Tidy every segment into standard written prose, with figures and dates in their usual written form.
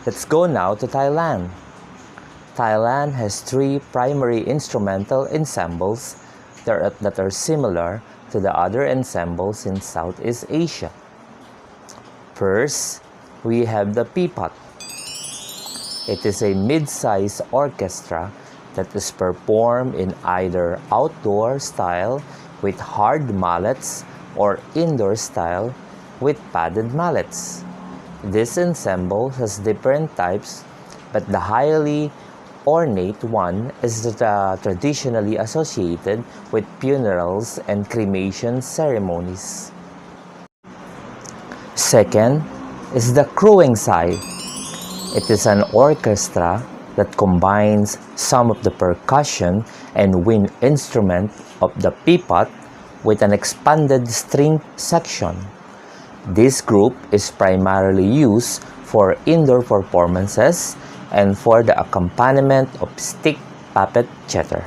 Let's go now to Thailand. Thailand has three primary instrumental ensembles that are similar to the other ensembles in Southeast Asia. First, we have the Pipat. It is a mid-sized orchestra that is performed in either outdoor style with hard mallets or indoor style with padded mallets. This ensemble has different types, but the highly ornate one is traditionally associated with funerals and cremation ceremonies. Second is the Kruengsai. It is an orchestra that combines some of the percussion and wind instrument of the pipat with an expanded string section. This group is primarily used for indoor performances and for the accompaniment of stick puppet theater.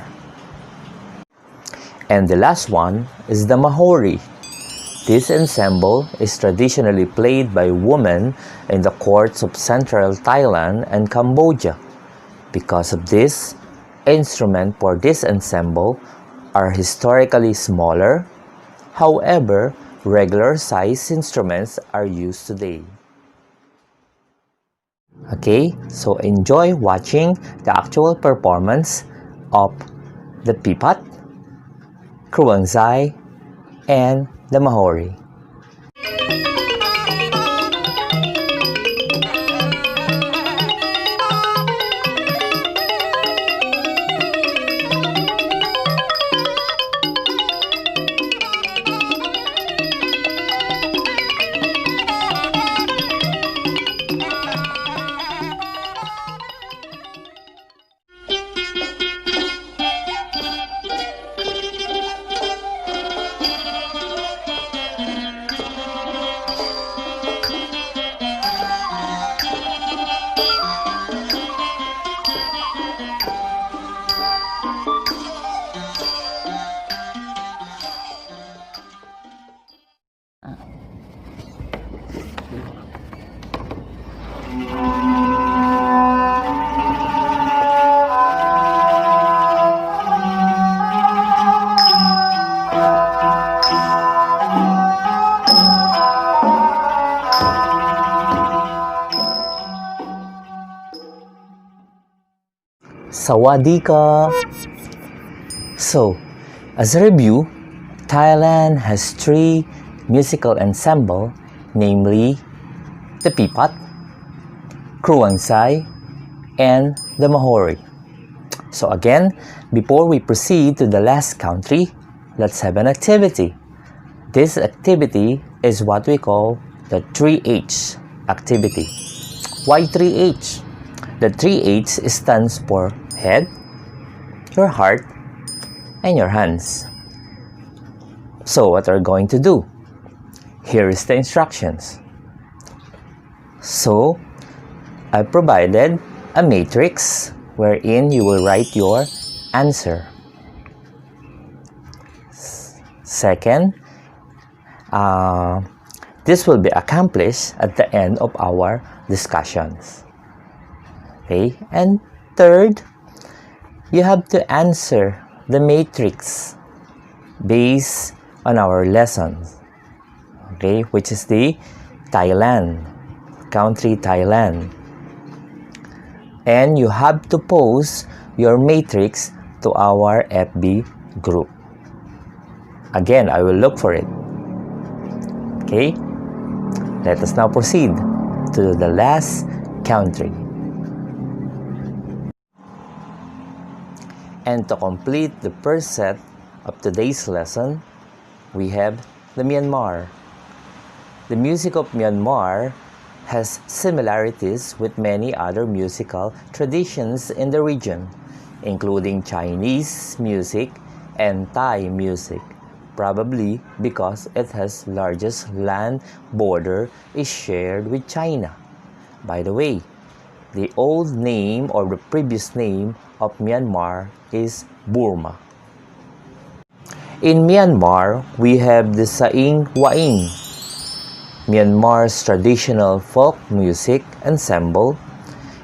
And the last one is the Mahori. This ensemble is traditionally played by women in the courts of central Thailand and Cambodia. Because of this, instruments for this ensemble are historically smaller. However, regular size instruments are used today. Okay, so enjoy watching the actual performance of the Pipat, Kruengsai, and the Mahori. Sawadika! So, as a review, Thailand has three musical ensembles, namely the Pipat, Kruengsai, and the Mahori. So again, before we proceed to the last country, let's have an activity. This activity is what we call the 3H activity. Why 3H? The 3H stands for head, your heart, and your hands. So what are we going to do? Here is the instructions. So I provided a matrix wherein you will write your answer. Second, this will be accomplished at the end of our discussions. Okay, and third, you have to answer the matrix based on our lessons, okay, which is the Thailand, country Thailand. And you have to post your matrix to our FB group. Again, I will look for it. Okay, let us now proceed to the last country. And to complete the first set of today's lesson, we have the Myanmar. The music of Myanmar has similarities with many other musical traditions in the region, including Chinese music and Thai music, probably because it has largest land border is shared with China. By the way, the old name or the previous name of Myanmar is Burma. In Myanmar, we have the Saing Waing, Myanmar's traditional folk music ensemble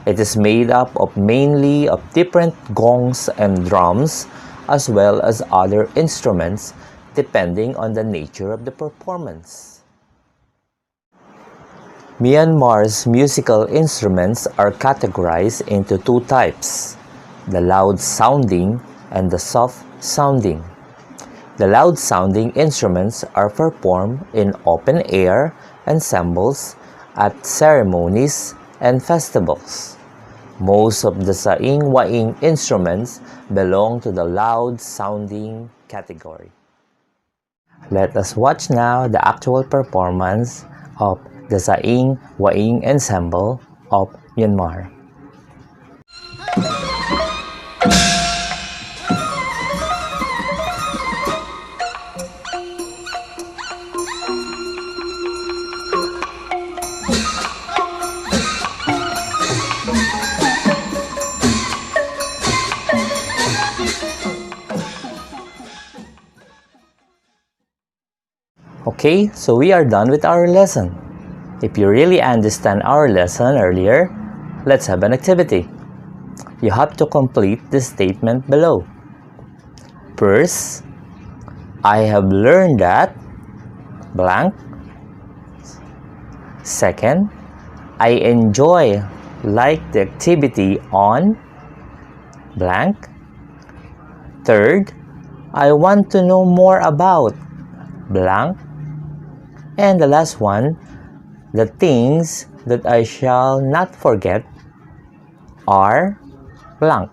It is made up of mainly of different gongs and drums as well as other instruments depending on the nature of the performance. Myanmar's musical instruments are categorized into two types, the loud-sounding and the soft-sounding. The loud-sounding instruments are performed in open-air ensembles at ceremonies and festivals. Most of the saing-waing instruments belong to the loud-sounding category. Let us watch now the actual performance of the saing-waing ensemble of Myanmar. Okay, so we are done with our lesson. If you really understand our lesson earlier, let's have an activity. You have to complete the statement below. First, I have learned that blank. Second, I enjoy like the activity on blank. Third, I want to know more about blank. And the last one, the things that I shall not forget are blank.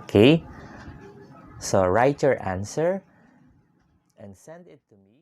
Okay, so write your answer and send it to me.